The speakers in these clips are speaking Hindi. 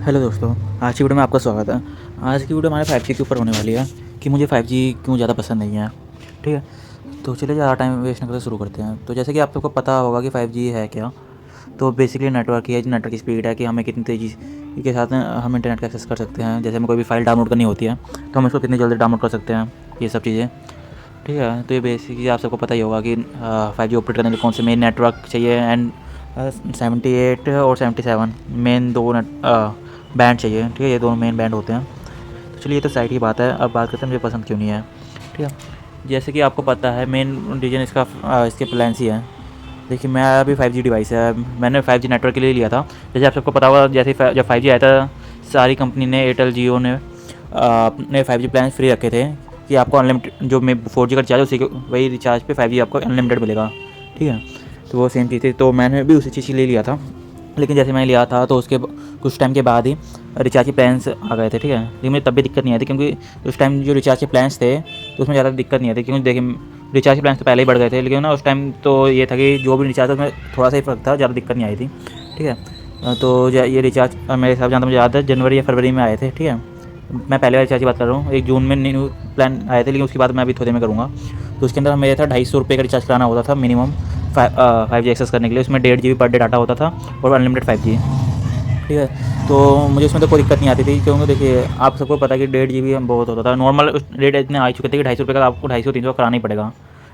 हेलो दोस्तों, आज की वीडियो में आपका स्वागत है। आज की वीडियो हमारे 5G के ऊपर होने वाली है कि मुझे 5G क्यों ज़्यादा पसंद नहीं है। ठीक है, तो चलिए ज़्यादा टाइम वेस्ट न करते शुरू करते हैं। तो जैसे कि आप सबको पता होगा कि 5G है क्या। तो बेसिकली नेटवर्क ही है, नेटवर्क की स्पीड है कि हमें कितनी तेज़ी के साथ हम इंटरनेट का एक्सेस कर सकते हैं। जैसे हमें कोई भी फाइल डाउनलोड करनी होती है तो हम उसको कितनी जल्दी डाउनलोड कर सकते हैं, ये सब चीज़ें। ठीक है, तो ये बेसिकली आप सबको पता ही होगा कि 5G ऑपरेट करने के लिए कौन से मेन नेटवर्क चाहिए। एंड 78 और 77 मेन दो बैंड चाहिए। ठीक है, ये दोनों मेन बैंड होते हैं। तो चलिए, ये तो साइड की बात है। अब बात करते हैं मुझे पसंद क्यों नहीं है। ठीक है, जैसे कि आपको पता है मेन रीजन इसके प्लान्स ही है। देखिए, मैं अभी 5G डिवाइस है, मैंने 5G नेटवर्क के लिए लिया था। जैसे आप सबको पता होगा, जैसे जब 5G आया था सारी कंपनी ने, एयरटेल, जियो ने अपने 5G प्लान फ्री रखे थे कि आपको अनलिमिटेड जो मैं 4G का रिचार्ज उसी के वही रिचार्ज पे 5G आपको अनलिमिटेड मिलेगा। ठीक है, तो वो सेम चीज़ थी, तो मैंने भी उसी चीज़ के लिए लिया था। लेकिन जैसे मैंने लिया था तो उसके कुछ टाइम के बाद ही रिचार्ज के प्लान्स आ गए थे। ठीक है, लेकिन मुझे तब भी दिक्कत नहीं आई थी, क्योंकि उस टाइम जो रिचार्ज के प्लान्स थे तो उसमें ज़्यादा दिक्कत नहीं आई थी। क्योंकि देखिए, रिचार्ज के प्लान्स तो पहले ही बढ़ गए थे, लेकिन ना उस टाइम तो ये था कि जो भी रिचार्ज था उसमें थोड़ा सा ही फ़र्क था, ज़्यादा दिक्कत नहीं आई थी। ठीक है, तो ये रिचार्ज मेरे हिसाब से, जहाँ तक मुझे याद है, जनवरी या फरवरी में आए थे। ठीक है, मैं पहले वाले रिचार्ज की बात कर रहा हूँ। एक जून में न्यू प्लान आए थे, लेकिन उसके बाद मैं अभी थोड़े में करूँगा। तो उसके अंदर मेरा था 250 रुपये का रिचार्ज कराना होता था मिनिमम 5G एक्सेस करने के लिए। उसमें 1.5 GB पर डे डाटा होता था और अनलिमिटेड 5G। ठीक है, तो मुझे उसमें तो कोई दिक्कत नहीं आती थी, क्योंकि देखिए आप सबको पता है कि 1.5 GB बहुत होता था। नॉर्मल रेट इतने आ चुके थे कि 250 रुपये का आपको 250-300 कराना ही पड़ेगा।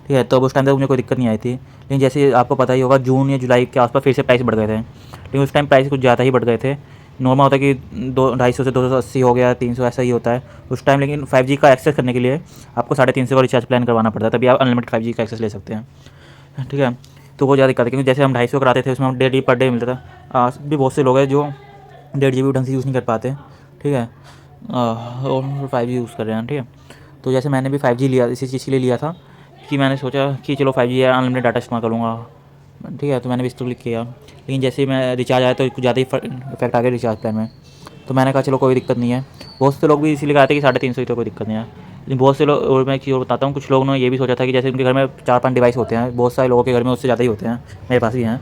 ठीक है, तो उस टाइम तक मुझे कोई दिक्कत नहीं आई थी। लेकिन जैसे आपको पता ही होगा, जून या जुलाई के आसपास फिर से प्राइस बढ़ गए थे। लेकिन उस टाइम प्राइस कुछ ज़्यादा ही बढ़ गए थे। नॉर्मल होता है कि 250 से 280 हो गया, 300 ऐसा ही होता है उस टाइम। लेकिन 5G का एक्सेस करने के लिए आपको 350 का रिचार्ज प्लान करवाना पड़ता है, तभी आप अनलिमिटेड 5G का एक्सेस ले सकते हैं। ठीक है, तो वो ज़्यादा दिक्कत है, क्योंकि जैसे हम 250 कराते थे उसमें हम 1.5 GB पर डे मिलता था। भी बहुत से लोग हैं जो 1.5 GB ढंग से यूज़ नहीं कर पाते। ठीक है, और 5G यूज़ कर रहे हैं। ठीक है, तो जैसे मैंने भी 5G लिया, इसी चीज़ के लिए लिया था कि मैंने सोचा कि चलो 5G है, अनलिमिटेड डाटा इस्तेमाल करूँगा। ठीक है, तो मैंने भी इसको क्लिक किया। लेकिन जैसे ही मैं रिचार्ज आया तो कुछ ज़्यादा ही इफेक्ट आ गया रिचार्ज प्लान में। तो मैंने कहा चलो कोई दिक्कत नहीं है। बहुत से लोग भी इसीलिए कहते हैं कि 350 ही तो कोई दिक्कत नहीं है। लेकिन बहुत से लोग, और मैं एक चीज़ और बताता हूँ, कुछ लोगों ने ये भी सोचा था कि जैसे उनके घर में 4-5 डिवाइस होते हैं, बहुत सारे लोगों के घर में उससे ज़्यादा ही होते हैं, मेरे पास भी हैं।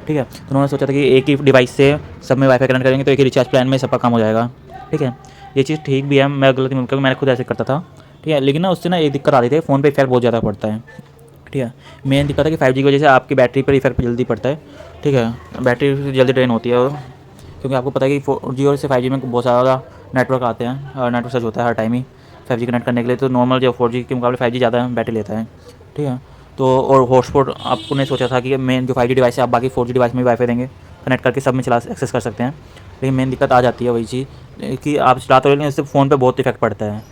ठीक है, तो उन्होंने सोचा था कि एक ही डिवाइस से सब में वाईफाई कनेक्ट करेंगे तो एक ही रिचार्ज प्लान में सबका काम हो जाएगा। ठीक है, ये चीज़ ठीक भी है, मैं गलती क्योंकि मैंने खुद ऐसे करता था। ठीक है, लेकिन ना उससे ना एक दिक्कत आती थी, फ़ोन पे इफेक्ट बहुत ज़्यादा पड़ता है। ठीक है, मेन दिक्कत है कि 5G की वजह से आपकी बैटरी पर इफेक्ट जल्दी पड़ता है। ठीक है, बैटरी जल्दी ड्रेन होती है, क्योंकि आपको पता है कि 4G और से 5G में बहुत ज़्यादा नेटवर्क आते हैं और नेटवर्क सर्च होता है हर टाइम ही 5G कनेक्ट करने के लिए। तो नॉर्मल जो 4G के मुकाबले 5G ज़्यादा बैटरी लेता है। ठीक है, तो और हॉटस्पॉट आपको ने सोचा था कि मेन जो 5G डिवाइस है आप बाकी 4G डिवाइस में भी वाईफाई देंगे, कनेक्ट करके सब में चला एक्सेस कर सकते हैं। लेकिन मेन दिक्कत आ जाती है वही चीज़ कि आप चलाते हो, लेकिन इससे फ़ोन पर बहुत इफेक्ट पड़ता है।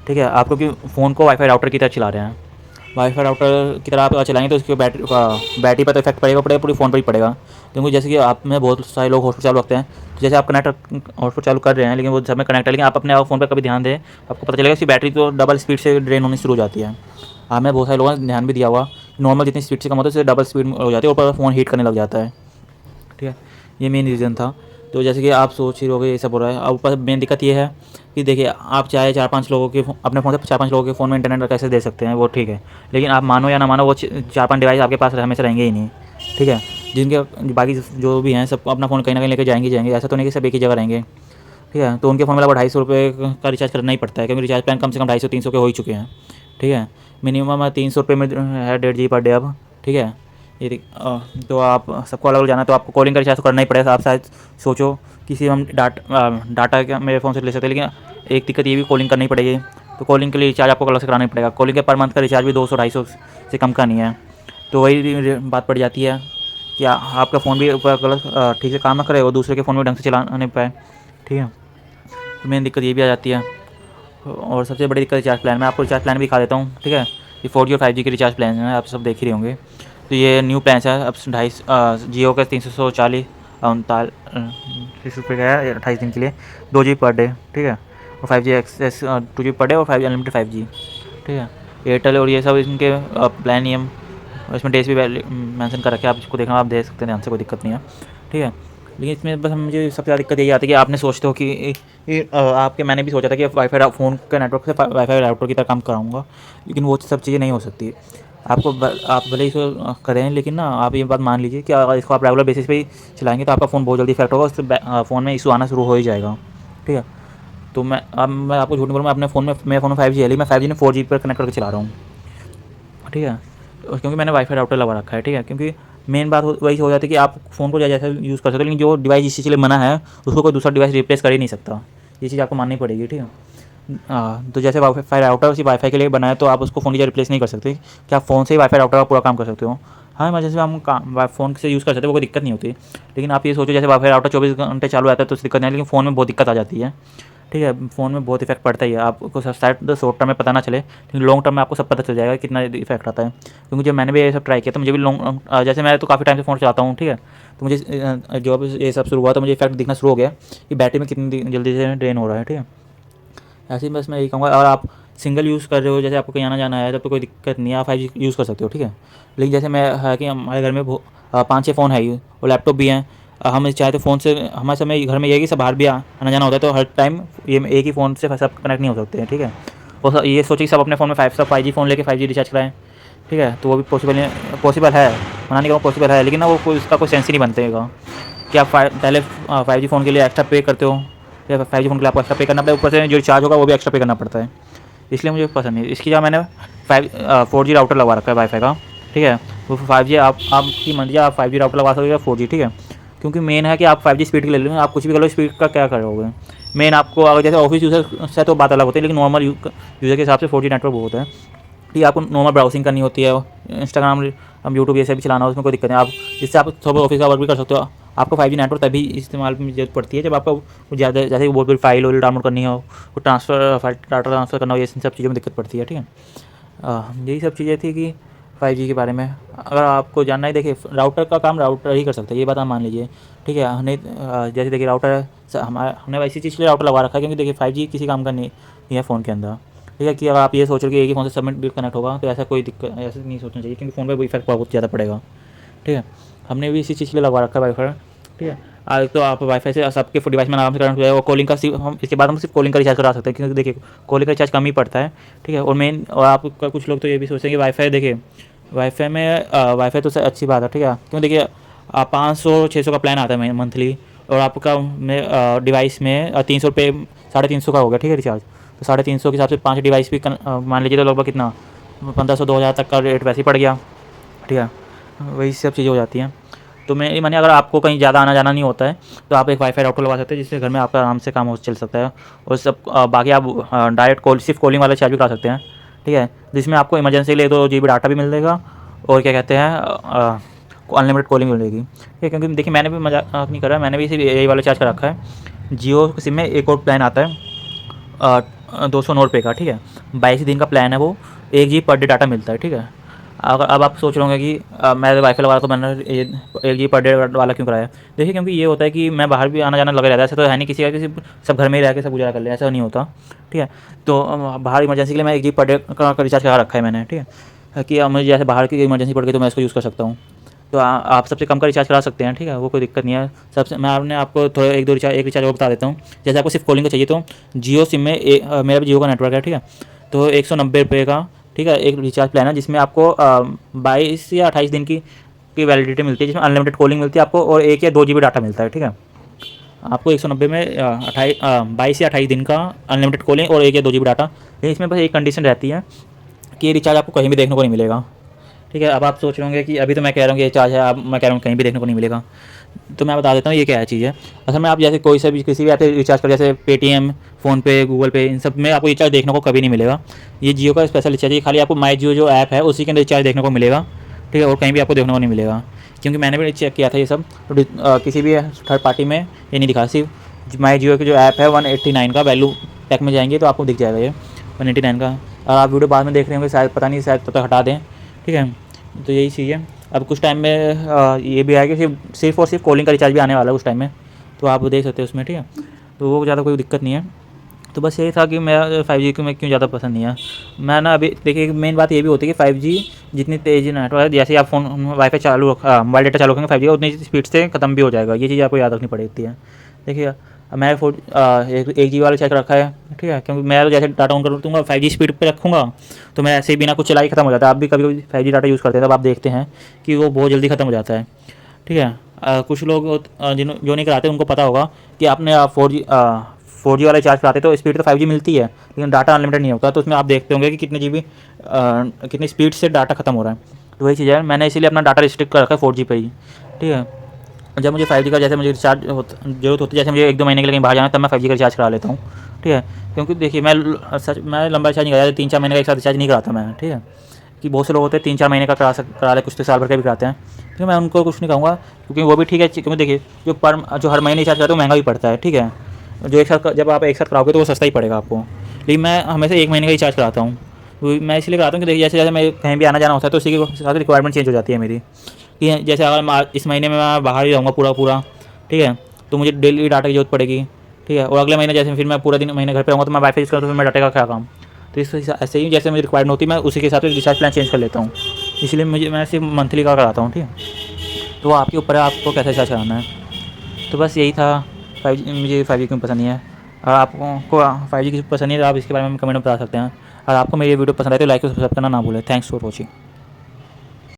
ठीक है, आप क्योंकि फ़ोन को वाईफाई राउटर की तरह चला रहे हैं, वाईफाई राउटर की तरह आप चलाएंगे तो उसकी बैटरी पर तो इफेक्ट पड़ेगा पूरे फ़ोन पर ही पड़ेगा। क्योंकि जैसे कि आप में बहुत सारे लोग हॉटस्पॉट चालू रखते हैं, तो जैसे आप कनेक्ट हॉटस्पॉट चालू कर रहे हैं लेकिन वो सब में कनेक्ट है, लेकिन आप अपने फ़ोन पर कभी ध्यान दें, आपको पता चलेगा उसकी बैटरी तो डबल स्पीड से ड्रेन होनी शुरू हो जाती है। हमें बहुत सारे लोगों ने ध्यान भी दिया हुआ, नॉर्मल जितनी स्पीड से कम होता है उससे डबल स्पीड हो जाती है, ऊपर फ़ोन हीट करने लग जाता है। ठीक है, ये मेन रीज़न था। तो जैसे कि आप सोच ही रहोगे ये सब हो रहा है। अब ऊपर मेन दिक्कत ये है कि देखिए, आप चाहे 4-5 लोगों के अपने फ़ोन से 4-5 लोगों के फ़ोन में इंटरनेट कैसे दे सकते हैं, वो ठीक है। लेकिन आप मानो या ना मानो, वो 4-5 डिवाइस आपके पास हमेशा रहेंगे ही नहीं। ठीक है, जिनके बाकी जो भी हैं सबको अपना फ़ोन कहीं ना कहीं लेकर जाएंगे जाएंगे, ऐसा तो नहीं कि सब एक ही जगह रहेंगे। ठीक है, तो उनके फ़ोन में लगभग 250 रुपये का रिचार्ज करना ही पड़ता है, क्योंकि रिचार्ज प्लान कम से कम 250-300 के हो ही चुके हैं। ठीक है, मिनिमम 300 रुपये में है 1.5 GB पर डे अब। ठीक है, तो आप सबको अलग अलग जाना, तो आपको कॉलिंग का रिचार्ज तो करना ही पड़ेगा। आप शायद सोचो किसी हम डाटा क्या मेरे फ़ोन से ले सकते हैं, लेकिन एक दिक्कत ये भी कॉलिंग करनी पड़ेगी। तो कॉलिंग के लिए रिचार्ज आपको अलग से कराना ही पड़ेगा। कॉलिंग के पर मंथ का रिचार्ज भी 200-250 से कम का नहीं है। तो वही बात पड़ जाती है कि आपका फ़ोन भी ऊपर गलत ठीक से काम ना करे और दूसरे के फ़ोन में ढंग से चला नहीं पाए। ठीक है, तो मेन दिक्कत ये भी आ जाती है। और सबसे बड़ी दिक्कत रिचार्ज प्लान में, आपको रिचार्ज प्लान भी दिखा देता हूँ। ठीक है, ये 4G और 5G के रिचार्ज प्लान हैं, आप सब देख ही रहे होंगे। तो ये न्यू प्लान है अब 250 जियो का 340 ₹39 का है 28 दिन के लिए, 2 GB पर डे। ठीक है, और 5G access 2 GB per day और 5 अनलिमिटेड 5G। ठीक है, एयरटेल और ये सब इनके प्लान नियम, इसमें डेज भी मेंशन कर रखे हैं, आप इसको देखना, आप देख सकते हैं ध्यान से, कोई दिक्कत नहीं है। ठीक है, लेकिन इसमें बस मुझे सबसे ज़्यादा दिक्कत यही आती है कि आपने सोचते हो कि आपके, मैंने भी सोचा था कि वाईफाई फ़ोन के नेटवर्क से वाईफाई राउटर की तरह काम कराऊंगा, लेकिन वो सब चीज़ें नहीं हो सकती। आप भले ही इसको करें, लेकिन ना आप ये बात मान लीजिए कि अगर इसको आप रेगुलर बेसिस पे ही चलाएंगे तो आपका फ़ोन बहुत जल्दी इफेक्ट होगा, उससे फ़ोन में इशू आना शुरू हो ही जाएगा। ठीक है। तो मैं आपको झूठ नहीं बोलूँ, मैं अपने फ़ोन में मेरे फ़ोन में 5G है, लेकिन मैं 5G ने 4G पर कनेक्ट करके चला रहा हूँ, ठीक है। और क्योंकि मैंने वाईफाई राउटर लगा रखा है, ठीक है। क्योंकि मेन बात वही हो जाती है कि आप फ़ोन को जैसा यूज़ कर सकते हो, लेकिन जो डिवाइस जिस चीज़ के लिए मना है उसको कोई दूसरा डिवाइस रिप्लेस कर ही नहीं सकता। ये चीज़ आपको माननी पड़ेगी, ठीक है। हाँ, तो जैसे वाईफाई राउटर उसी वाईफाई के लिए बना है, तो आप उसको फ़ोन की जगह रिप्लेस नहीं कर सकते कि आप फ़ोन से ही वाईफाई राउटर का पूरा काम कर सकते हो। हाँ, इमरजेंसी में हम काम फ़ोन से यूज़ कर सकते हैं, वो कोई दिक्कत नहीं होती। लेकिन आप ये सोचो जैसे वाईफाई राउटर 24 घंटे चालू रहता है तो उससे दिक्कत नहीं है, लेकिन फ़ोन में बहुत दिक्कत आ जाती है, ठीक है। फ़ोन में बहुत इफेक्ट पड़ता ही है, आपको शायद शॉर्ट टर्म में पता ना चले, लेकिन लॉन्ग टर्म में आपको सब पता चल जाएगा कितना इफेक्ट आता है। क्योंकि जब मैंने भी ये सब ट्राई किया तो मुझे भी जैसे मैं तो काफ़ी टाइम से फ़ोन चलाता हूँ, ठीक है। तो मुझे जब ये सब शुरू हुआ तो मुझे इफेक्ट दिखना शुरू हो गया कि बैटरी में कितनी जल्दी से ड्रेन हो रहा है, ठीक है। ऐसे ही बस मैं यही कहूँगा। और आप सिंगल यूज़ कर रहे हो, जैसे आपको कहीं आना जाना है, तब तो कोई दिक्कत नहीं है, आप 5G यूज़ कर सकते हो, ठीक है। लेकिन जैसे मैं है कि हमारे घर में 5-6 फ़ोन है ही और लैपटॉप भी हैं। हम चाहे तो फ़ोन से हमारे समय घर में ये है कि सब बाहर भी आना जाना होता है, तो हर टाइम ये एक ही फ़ोन से सब कनेक्ट नहीं हो सकते हैं, ठीक है। और ये सोचिए कि सब अपने फ़ोन में 5G फ़ोन लेके 5G रिचार्ज कराएँ, ठीक है। तो वो भी पॉसिबल है, मना नहीं कहूँ, पॉसिबल है, लेकिन ना वो कोई उसका कोई सेंस ही नहीं बनतेगा कि आप पहले 5G फ़ोन के लिए एक्स्ट्रा पे करते हो, या 5G फ़ोन के लिए आपको एक्स्ट्रा पे करना पड़ता है, ऊपर से जो रिचार्ज होगा वो भी एक्स्ट्रा पे करना पड़ता है। इसलिए मुझे पसंद नहीं है। इसकी जगह मैंने 4G राउटर लगवा रखा है वाईफाई का, ठीक है। वो 5G आपकी मर्ज़ी है, आप 5G राउटर लगा सकते हो या 4G, ठीक है। क्योंकि मेन है कि आप 5G स्पीड के ले लो, आप कुछ भी कर लो, स्पीड का क्या करोगे। मेन आपको अगर जैसे ऑफिस यूज़र से तो बात अलग होती है, लेकिन नॉर्मल यूज़र के हिसाब से 4G नेटवर्क बहुत है, ठीक है। आपको नॉर्मल ब्राउजिंग करनी होती है, इंस्टाग्राम, हम यूट्यूब ये सब भी चलाना हो, उसमें कोई दिक्कत नहीं। आप जिससे आप थोड़ा ऑफिस का वर्क भी कर सकते हो। आपको 5G नेटवर्क तभी इस्तेमाल में जरूरत पड़ती है जब आपको ज़्यादा जैसे बहुत बड़ी फाइल वाइल डाउनलोड करनी हो, कोई फाइल डाटा ट्रांसफ़र करना हो, ये सब चीज़ों में दिक्कत पड़ती है, ठीक है। यही सब चीज़ें थी कि 5G के बारे में अगर आपको जानना है, देखिए राउटर का काम राउटर ही कर सकता है, ये बात आप मान लीजिए, ठीक है। हमने जैसे देखिए राउटर हमने इसी चीज़ के लिए राउटर लगा रखा है, क्योंकि देखिए 5G किसी काम का नहीं है फ़ोन के अंदर, ठीक है। कि अगर आप ये सोच रहे हो कि एक ही फ़ोन से सबमिट भी कनेक्ट होगा, तो ऐसा कोई दिक्कत ऐसा नहीं सोचना चाहिए, क्योंकि फ़ोन पर इफेक्ट बहुत ज़्यादा पड़ेगा, ठीक है। हमने भी इसी चीज़ के लिए लगवा रखा है वाईफाई, ठीक है। आज तो आप वाईफाई से सबके डिवाइस में आराम से कनेक्ट हो जाएगा, और कॉलिंग का सिर्फ हम इसके बाद हम सिर्फ कॉलिंग का रिचार्ज करा सकते हैं, क्योंकि देखिए कॉलिंग का रिचार्ज कम ही पड़ता है, ठीक है। और मेन और आपका कुछ लोग तो ये भी सोचते हैं कि वाईफाई देखिए वाईफाई में वाईफाई तो अच्छी बात है, ठीक है। क्यों देखिए 500-600 का प्लान आता है मंथली, और आपका डिवाइस में 300 रुपये 350 का हो गया, ठीक है, रिचार्ज। तो 350 के हिसाब से 5 डिवाइस भी मान लीजिए, तो लगभग कितना 1500-2000 तक का रेट वैसे ही पड़ गया, ठीक है। वही सब चीज़ें हो जाती हैं। तो मैं ये मानिए अगर आपको कहीं ज़्यादा आना जाना नहीं होता है, तो आप एक वाईफाई राउटर लगा सकते हैं, जिससे घर में आपका आराम से काम हो चल सकता है। और सब बाकी आप डायरेक्ट सिर्फ कॉलिंग वाला चार्ज भी करा सकते हैं, ठीक है। जिसमें आपको इमरजेंसी के लिए 2 GB डाटा भी मिल जाएगा, और क्या कहते हैं अनलिमिटेड कॉलिंग मिलेगी, ठीक है। क्योंकि देखिए मैंने भी मजाक नहीं करा, मैंने भी सिर्फ यही वाला चार्ज कर रखा है। जियो सिम में एक और प्लान आता है 209 रुपये का, ठीक है। 22 दिन का प्लान है वो, 1 GB पर डे डाटा मिलता है, ठीक है। अगर अब आप सोच रहे होंगे कि मैं वाईफाई लगा तो मैंने ये 1 GB पर डे वाला क्यों कराया। देखिए क्योंकि ये होता है कि मैं बाहर भी आना जाना लगा रहता है, ऐसा तो है नहीं किसी का किसी सब घर में ही रह के सब गुजारा कर ले, ऐसा नहीं होता, ठीक है। तो बाहर इमरजेंसी के लिए मैं 1 GB पर डे का रिचार्ज करा रखा है मैंने, ठीक है, कि मुझे जैसे बाहर की इमरजेंसी पड़ गई तो मैं इसको यूज़ कर सकता हूँ। तो आप सबसे कम का रिचार्ज करा सकते हैं, ठीक है, वो कोई दिक्कत नहीं है। सबसे मैं आपने आपको थोड़ा एक रिचार्ज और बता देता हूँ। जैसे आपको सिर्फ कॉलिंग का चाहिए तो जियो सिम में मेरा भी जियो का नेटवर्क है, ठीक है। तो 190 रुपये का, ठीक है, एक रिचार्ज प्लान है, जिसमें आपको 22 या 28 दिन की वैलिडिटी मिलती है, जिसमें अनलिमिटेड कॉलिंग मिलती है आपको, और 1 या 2 GB डाटा मिलता है, ठीक है। आपको 190 में 22 या 28 दिन का अनलिमिटेड कॉलिंग और 1 या 2 GB डाटा। लेकिन इसमें बस एक कंडीशन रहती है कि ये रिचार्ज आपको कहीं भी देखने को नहीं मिलेगा, ठीक है। अब आप सोच रहे होंगे कि अभी तो मैं कह रहा हूँ कि ये चार्ज है, अब मैं कह रहा हूँ कहीं भी देखने को नहीं मिलेगा। तो मैं बता देता हूँ ये क्या है चीज़ है। असल में आप जैसे कोई सा भी किसी भी ऐप पे रिचार्ज कर, जैसे पेटीएम, फ़ोनपे, गूगल पे, इन सब में आपको रिचार्ज देखने को कभी नहीं मिलेगा। ये जियो का स्पेशल रिचार्ज है, खाली आपको माई जियो जो ऐप है उसी के अंदर रिचार्ज देखने को मिलेगा, ठीक है, और कहीं भी आपको देखने को नहीं मिलेगा। क्योंकि मैंने भी चेक किया था ये सब, तो किसी भी थर्ड पार्टी में ये नहीं दिखा। सिर्फ माई जियो की जो ऐप है 189 का वैल्यू पैक में जाएंगे तो आपको दिख जाएगा ये 189 का। और आप वीडियो बाद में देख रहे होंगे, शायद पता नहीं, शायद तब तक हटा दें, ठीक है। तो यही चीज़ है। अब कुछ टाइम में ये भी आएगा कि सिर्फ और सिर्फ कॉलिंग का रिचार्ज भी आने वाला है उस टाइम में, तो आप देख सकते हैं उसमें, ठीक है। तो वो ज़्यादा कोई दिक्कत नहीं है। तो बस यही था कि मैं 5G को मैं क्यों ज़्यादा पसंद नहीं है। मैं ना अभी देखिए मेन बात ये भी होती है कि 5G जितनी तेज़ी नेटवर्क है, जैसे आप फ़ोन वाईफाई चालू मोबाइल डेटा चालू रखेंगे 5G उतनी स्पीड से ख़त्म भी हो जाएगा। ये चीज़ आपको याद रखनी पड़ती है। देखिए मैं 1 GB वाला चेक रखा है, ठीक है, क्योंकि मैं जैसे डाटा ऑन कर दूँगा 5G स्पीड पे रखूँगा तो मैं ऐसे ही बिना कुछ चलाए ख़त्म हो जाता है। आप भी कभी कभी 5G डाटा यूज़ करते हैं तब आप देखते हैं कि वो बहुत जल्दी ख़त्म हो जाता है, ठीक है। कुछ लोग जो नहीं कराते उनको पता होगा कि आपने 4G वाला रिचार्ज कराते तो स्पीड तो 5G मिलती है, लेकिन डाटा अनलिमिटेड नहीं होता। तो उसमें आप देखते होंगे कि कितने GB कितनी स्पीड से डाटा खत्म हो रहा है। तो वही चीज़ है, मैंने इसीलिए अपना डाटा रिस्ट्रिक्ट कर रखा है 4G पे ही, ठीक है। जब मुझे 5G का जैसे मुझे रिचार्ज जरूरत होती है, जैसे मुझे 1-2 महीने के लिए कहीं बाहर जाना है, तब मैं 5G का रिचार्ज करा लेता हूँ, ठीक है। क्योंकि देखिए मैं लंबा रिचार्ज नहीं कराता, 3-4 महीने का एक साथ रिचार्ज नहीं कराता मैं, ठीक है। कि बहुत से लोग होते हैं 3-4 महीने का करा ले, कुछ तो साल भर का भी कराते हैं, ठीक है। मैं उनको कुछ नहीं कहूँगा, क्योंकि वो भी ठीक है, क्योंकि देखिए जो हर महीने रिचार्ज कराते हैं वो महंगा भी पड़ता है, ठीक है। जो एक साथ जब आप एक साथ कराओगे तो वो सस्ता ही पड़ेगा आपको, लेकिन मैं हमेशा 1 महीने का रिचार्ज कराता हूँ। मैं इसलिए कराता हूँ कि देखिए जैसे जैसे मैं कहीं भी आना जाना होता है तो उसी के साथ रिक्वायरमेंट चेंज हो जाती है मेरी, कि जैसे अगर मैं इस महीने में मैं बाहर ही रहूँगा पूरा, ठीक है, तो मुझे डेली डाटा की जरूरत पड़ेगी, ठीक है। और अगले महीने जैसे फिर मैं पूरा दिन महीने घर पे रहूँगा तो मैं वाईफाई यूज़ करूँ, तो फिर मैं डाटा का क्या काम। तो इस ऐसे ही जैसे मुझे रिक्वायर्ड होती है मैं उसी के हिसाब से रिचार्ज प्लान चेंज कर लेता हूँ। इसलिए मैं सिर्फ मंथली का कराता हूँ, ठीक है। तो वो आपके ऊपर है, आपको कैसा रिचार्ज कराना है। तो बस यही था, 5G मुझे 5G क्यों पसंद नहीं है। और आपको 5G क्यों पसंद नहीं है तो आप इसके बारे में कमेंट में बता सकते हैं। और आपको मेरी वीडियो पसंद आए तो लाइक और सब्सक्राइब करना ना भूलें। Thanks for watching.